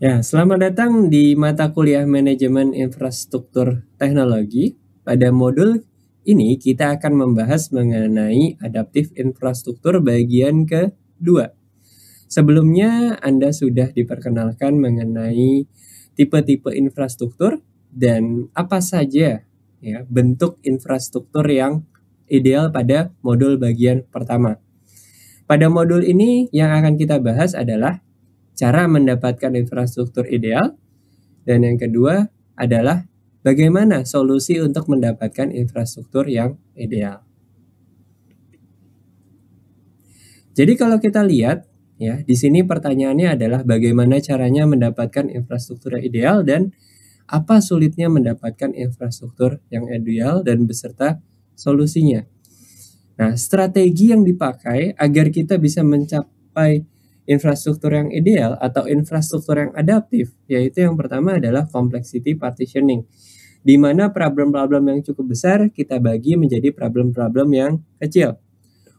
Ya, selamat datang di mata kuliah Manajemen Infrastruktur Teknologi. Pada modul ini kita akan membahas mengenai adaptif infrastruktur bagian kedua. Sebelumnya Anda sudah diperkenalkan mengenai tipe-tipe infrastruktur dan apa saja ya bentuk infrastruktur yang ideal pada modul bagian pertama. Pada modul ini yang akan kita bahas adalah cara mendapatkan infrastruktur ideal, dan yang kedua adalah bagaimana solusi untuk mendapatkan infrastruktur yang ideal. Jadi kalau kita lihat ya, di sini pertanyaannya adalah bagaimana caranya mendapatkan infrastruktur yang ideal dan apa sulitnya mendapatkan infrastruktur yang ideal dan beserta solusinya. Nah, strategi yang dipakai agar kita bisa mencapai infrastruktur yang ideal atau infrastruktur yang adaptif, yaitu yang pertama adalah complexity partitioning, di mana problem-problem yang cukup besar kita bagi menjadi problem-problem yang kecil.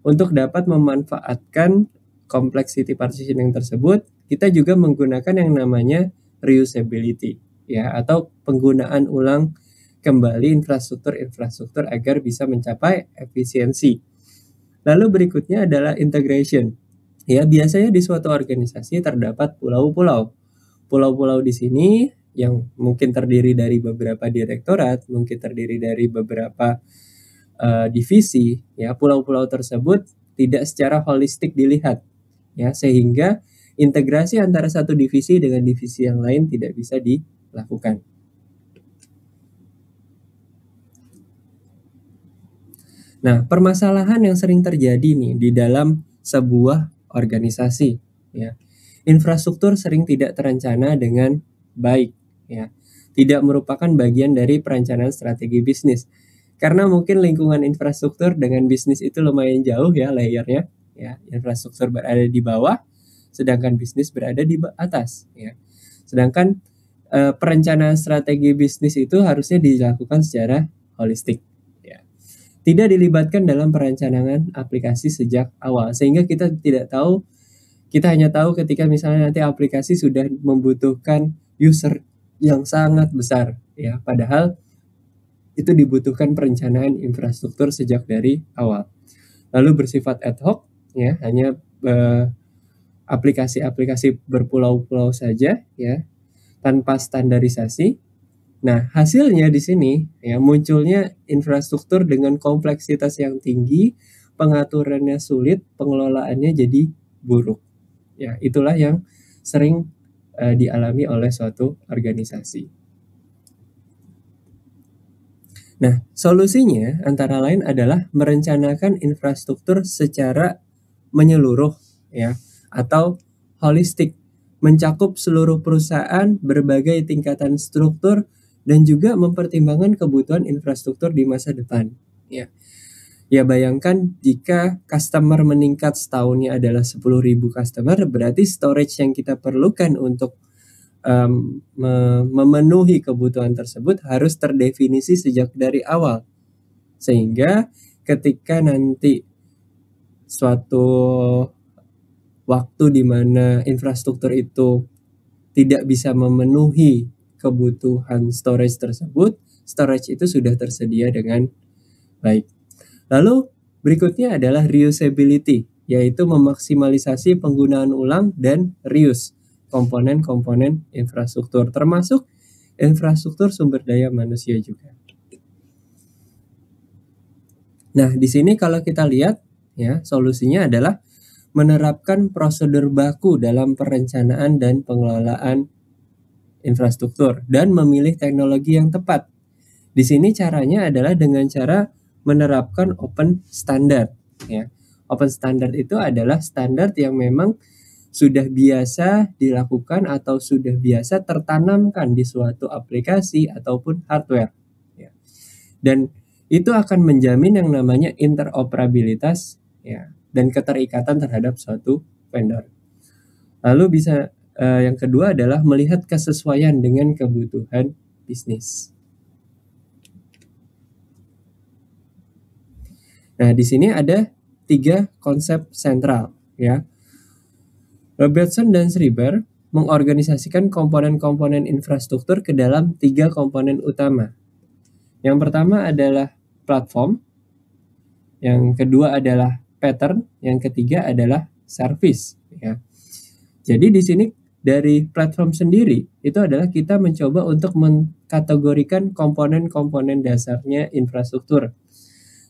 Untuk dapat memanfaatkan complexity partitioning tersebut, kita juga menggunakan yang namanya reusability, ya, atau penggunaan ulang kembali infrastruktur agar bisa mencapai efisiensi. Lalu berikutnya adalah integration. Ya, biasanya di suatu organisasi terdapat pulau-pulau. Pulau-pulau di sini yang mungkin terdiri dari beberapa direktorat, mungkin terdiri dari beberapa divisi, ya. Pulau-pulau tersebut tidak secara holistik dilihat, ya, sehingga integrasi antara satu divisi dengan divisi yang lain tidak bisa dilakukan. Nah, permasalahan yang sering terjadi nih di dalam sebuah organisasi, ya. Infrastruktur sering tidak terencana dengan baik, ya. Tidak merupakan bagian dari perencanaan strategi bisnis. Karena mungkin lingkungan infrastruktur dengan bisnis itu lumayan jauh ya layernya, ya. Infrastruktur berada di bawah, sedangkan bisnis berada di atas, ya. Sedangkan perencanaan strategi bisnis itu harusnya dilakukan secara holistik. Tidak dilibatkan dalam perencanaan aplikasi sejak awal, sehingga kita tidak tahu, kita hanya tahu ketika misalnya nanti aplikasi sudah membutuhkan user yang sangat besar, ya, padahal itu dibutuhkan perencanaan infrastruktur sejak dari awal. Lalu bersifat ad hoc, ya, hanya aplikasi-aplikasi berpulau-pulau saja, ya, tanpa standarisasi. Nah, hasilnya di sini ya munculnya infrastruktur dengan kompleksitas yang tinggi, pengaturannya sulit, pengelolaannya jadi buruk. Ya, itulah yang sering dialami oleh suatu organisasi. Nah, solusinya antara lain adalah merencanakan infrastruktur secara menyeluruh, ya, atau holistik, mencakup seluruh perusahaan, berbagai tingkatan struktur, dan juga mempertimbangkan kebutuhan infrastruktur di masa depan, ya. Ya, bayangkan jika customer meningkat setahunnya adalah 10.000 customer, berarti storage yang kita perlukan untuk memenuhi kebutuhan tersebut harus terdefinisi sejak dari awal. Sehingga ketika nanti suatu waktu di mana infrastruktur itu tidak bisa memenuhi kebutuhan storage tersebut, storage itu sudah tersedia dengan baik. Lalu berikutnya adalah reusability, yaitu memaksimalisasi penggunaan ulang dan reuse komponen-komponen infrastruktur, termasuk infrastruktur sumber daya manusia juga. Nah, di sini kalau kita lihat, ya, solusinya adalah menerapkan prosedur baku dalam perencanaan dan pengelolaan infrastruktur dan memilih teknologi yang tepat. Di sini caranya adalah dengan cara menerapkan open standard, ya. Open standard itu adalah standar yang memang sudah biasa dilakukan atau sudah biasa tertanamkan di suatu aplikasi ataupun hardware, ya. Dan itu akan menjamin yang namanya interoperabilitas, ya, dan keterikatan terhadap suatu vendor. Lalu bisa yang kedua adalah melihat kesesuaian dengan kebutuhan bisnis. Nah, di sini ada 3 konsep sentral, ya. Robertson dan Schreiber mengorganisasikan komponen-komponen infrastruktur ke dalam 3 komponen utama. Yang pertama adalah platform, yang kedua adalah pattern, yang ketiga adalah service, ya. Jadi di sini dari platform sendiri itu adalah kita mencoba untuk mengkategorikan komponen-komponen dasarnya infrastruktur.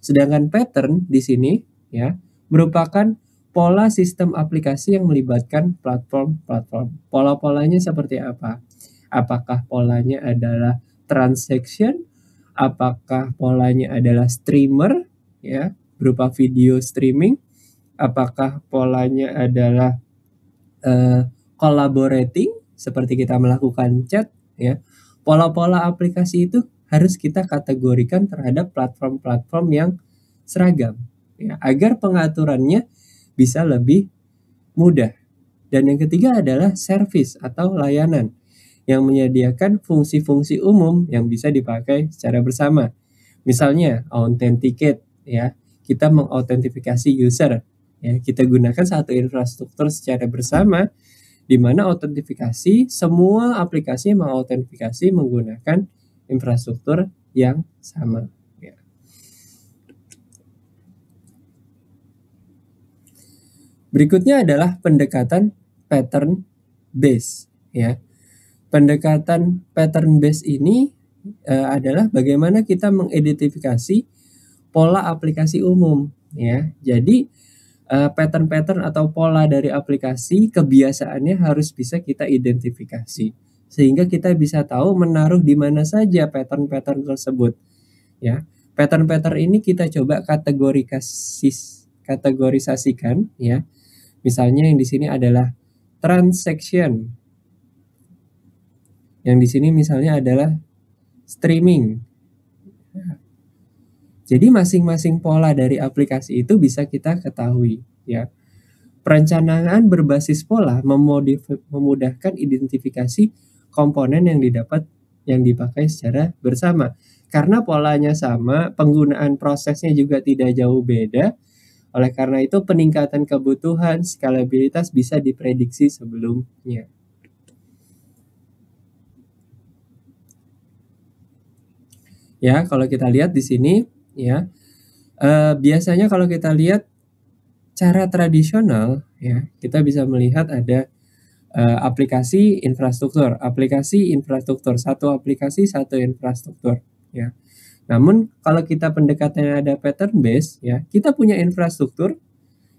Sedangkan pattern di sini ya merupakan pola sistem aplikasi yang melibatkan platform-platform. Pola-polanya seperti apa? Apakah polanya adalah transaction? Apakah polanya adalah streamer ya, berupa video streaming? Apakah polanya adalah collaborating seperti kita melakukan chat ya. Pola-pola aplikasi itu harus kita kategorikan terhadap platform-platform yang seragam ya, agar pengaturannya bisa lebih mudah. Dan yang ketiga adalah service atau layanan yang menyediakan fungsi-fungsi umum yang bisa dipakai secara bersama. Misalnya authenticate ya, kita mengautentifikasi user ya, kita gunakan satu infrastruktur secara bersama di mana autentifikasi semua aplikasi mengautentikasi menggunakan infrastruktur yang sama ya. Berikutnya adalah pendekatan pattern base ya. Pendekatan pattern base ini adalah bagaimana kita mengidentifikasi pola aplikasi umum ya. Jadi pattern-pattern atau pola dari aplikasi kebiasaannya harus bisa kita identifikasi sehingga kita bisa tahu menaruh di mana saja pattern-pattern tersebut ya. Pattern-pattern ini kita coba kategorisasikan ya. Misalnya yang di sini adalah transaction. Yang di sini misalnya adalah streaming. Jadi masing-masing pola dari aplikasi itu bisa kita ketahui ya. Perencanaan berbasis pola memudahkan identifikasi komponen yang dipakai secara bersama. Karena polanya sama, penggunaan prosesnya juga tidak jauh beda. Oleh karena itu peningkatan kebutuhan, skalabilitas bisa diprediksi sebelumnya. Ya, kalau kita lihat di sini ya, biasanya kalau kita lihat cara tradisional ya, kita bisa melihat ada aplikasi infrastruktur, satu aplikasi satu infrastruktur ya. Namun kalau kita pendekatannya ada pattern base ya, kita punya infrastruktur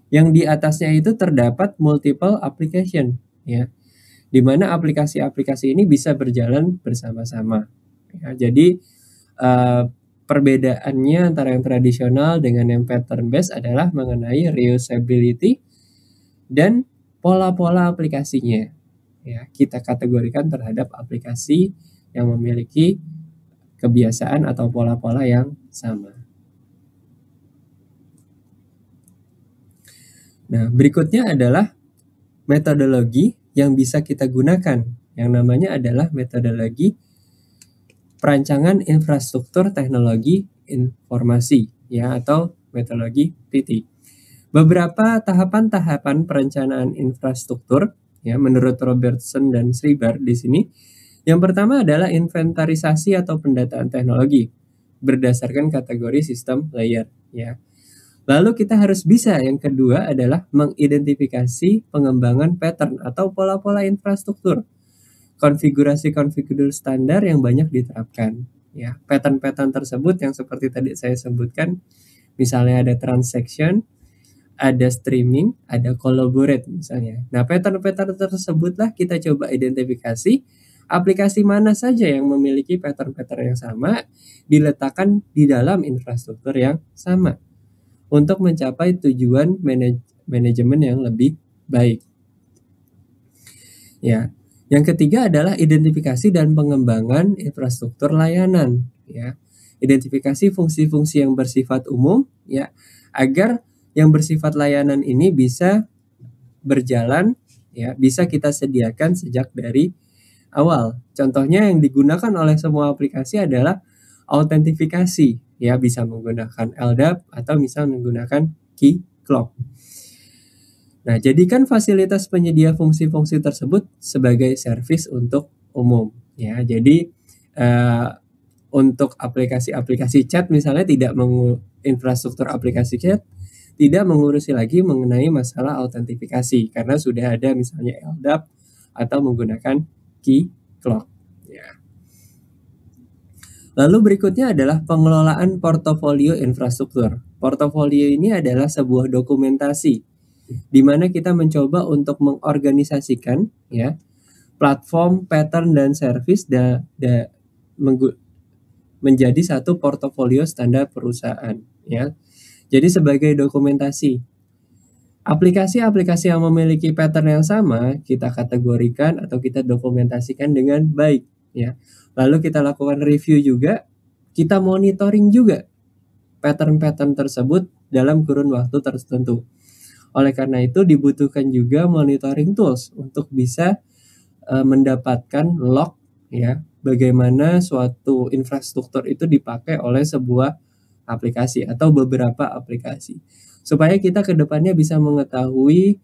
yang di atasnya itu terdapat multiple application ya, di mana aplikasi-aplikasi ini bisa berjalan bersama-sama ya. Jadi perbedaannya antara yang tradisional dengan yang pattern based adalah mengenai reusability dan pola-pola aplikasinya ya. Kita kategorikan terhadap aplikasi yang memiliki kebiasaan atau pola-pola yang sama. Nah, berikutnya adalah metodologi yang bisa kita gunakan, yang namanya adalah metodologi perancangan infrastruktur teknologi informasi ya, atau metodologi PT. Beberapa tahapan-tahapan perencanaan infrastruktur ya menurut Robertson dan Schreiber di sini. Yang pertama adalah inventarisasi atau pendataan teknologi berdasarkan kategori sistem layer ya. Lalu kita harus bisa, yang kedua adalah mengidentifikasi pengembangan pattern atau pola-pola infrastruktur. Konfigurasi standar yang banyak diterapkan ya. Pattern-pattern tersebut yang seperti tadi saya sebutkan, misalnya ada transaction, ada streaming, ada collaborate misalnya. Nah, pattern-pattern tersebutlah kita coba identifikasi aplikasi mana saja yang memiliki pattern-pattern yang sama diletakkan di dalam infrastruktur yang sama untuk mencapai tujuan manajemen yang lebih baik. Ya. Yang ketiga adalah identifikasi dan pengembangan infrastruktur layanan ya. Identifikasi fungsi-fungsi yang bersifat umum ya, agar yang bersifat layanan ini bisa berjalan ya, bisa kita sediakan sejak dari awal. Contohnya yang digunakan oleh semua aplikasi adalah autentifikasi ya, bisa menggunakan LDAP atau misal menggunakan key clock. Nah, jadikan fasilitas penyedia fungsi-fungsi tersebut sebagai servis untuk umum ya. Jadi untuk aplikasi-aplikasi chat misalnya infrastruktur aplikasi chat tidak mengurusi lagi mengenai masalah autentifikasi karena sudah ada misalnya LDAP atau menggunakan key clock ya. Lalu berikutnya adalah pengelolaan portofolio infrastruktur. Portofolio ini adalah sebuah dokumentasi di mana kita mencoba untuk mengorganisasikan ya platform, pattern dan service menjadi satu portofolio standar perusahaan ya. Jadi sebagai dokumentasi aplikasi-aplikasi yang memiliki pattern yang sama kita kategorikan atau kita dokumentasikan dengan baik ya. Lalu kita lakukan review juga, kita monitoring juga pattern-pattern tersebut dalam kurun waktu tertentu. Oleh karena itu dibutuhkan juga monitoring tools untuk bisa mendapatkan log ya, bagaimana suatu infrastruktur itu dipakai oleh sebuah aplikasi atau beberapa aplikasi. Supaya kita ke depannya bisa mengetahui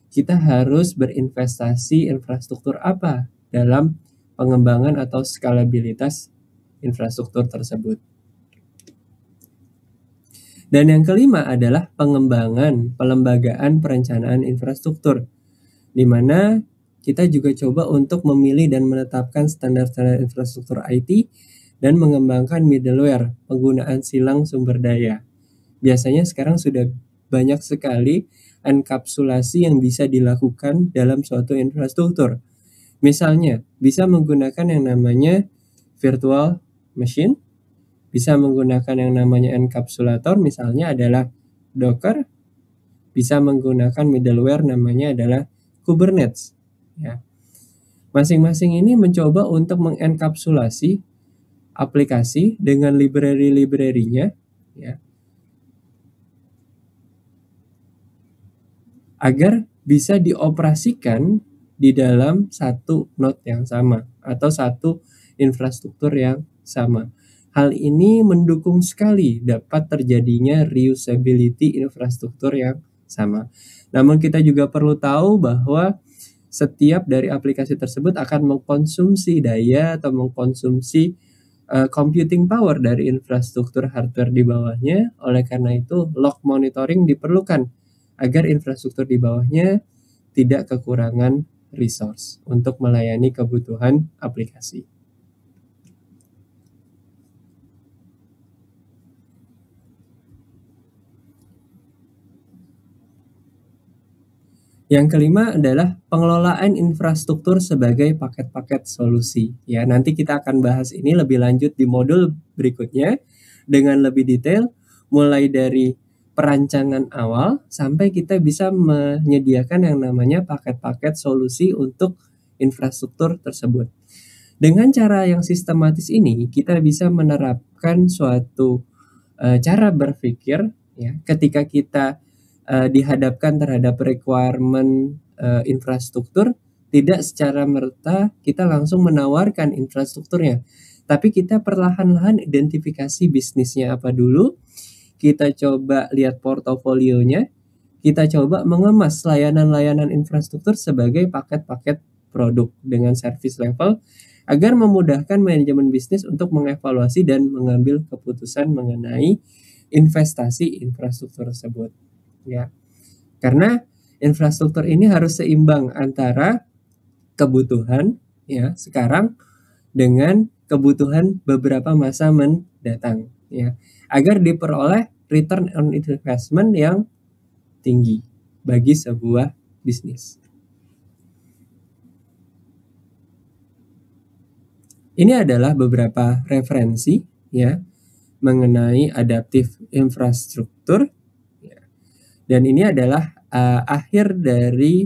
kita harus berinvestasi infrastruktur apa dalam pengembangan atau skalabilitas infrastruktur tersebut. Dan yang kelima adalah pengembangan pelembagaan perencanaan infrastruktur, di mana kita juga coba untuk memilih dan menetapkan standar-standar infrastruktur IT dan mengembangkan middleware, penggunaan silang sumber daya. Biasanya sekarang sudah banyak sekali enkapsulasi yang bisa dilakukan dalam suatu infrastruktur. Misalnya, bisa menggunakan yang namanya virtual machine, bisa menggunakan yang namanya enkapsulator, misalnya adalah Docker, bisa menggunakan middleware namanya adalah Kubernetes. Ya. Masing-masing ini mencoba untuk mengenkapsulasi aplikasi dengan library-library-nya ya, agar bisa dioperasikan di dalam satu node yang sama atau satu infrastruktur yang sama. Hal ini mendukung sekali dapat terjadinya reusability infrastruktur yang sama. Namun kita juga perlu tahu bahwa setiap dari aplikasi tersebut akan mengkonsumsi daya atau mengkonsumsi computing power dari infrastruktur hardware di bawahnya. Oleh karena itu, log monitoring diperlukan agar infrastruktur di bawahnya tidak kekurangan resource untuk melayani kebutuhan aplikasi. Yang kelima adalah pengelolaan infrastruktur sebagai paket-paket solusi. Ya, nanti kita akan bahas ini lebih lanjut di modul berikutnya dengan lebih detail, mulai dari perancangan awal sampai kita bisa menyediakan yang namanya paket-paket solusi untuk infrastruktur tersebut. Dengan cara yang sistematis ini, kita bisa menerapkan suatu cara berpikir ya, ketika kita dihadapkan terhadap requirement infrastruktur, tidak secara merta kita langsung menawarkan infrastrukturnya, tapi kita perlahan-lahan identifikasi bisnisnya apa dulu, kita coba lihat portofolionya, kita coba mengemas layanan-layanan infrastruktur sebagai paket-paket produk dengan service level agar memudahkan manajemen bisnis untuk mengevaluasi dan mengambil keputusan mengenai investasi infrastruktur tersebut. Ya, karena infrastruktur ini harus seimbang antara kebutuhan ya sekarang dengan kebutuhan beberapa masa mendatang ya, agar diperoleh return on investment yang tinggi bagi sebuah bisnis. Ini adalah beberapa referensi ya mengenai adaptive infrastruktur. Dan ini adalah akhir dari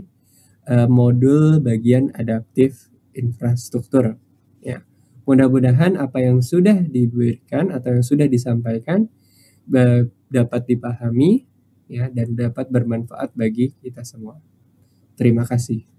modul bagian adaptif infrastruktur. Ya, mudah-mudahan apa yang sudah diberikan atau yang sudah disampaikan dapat dipahami ya dan dapat bermanfaat bagi kita semua. Terima kasih.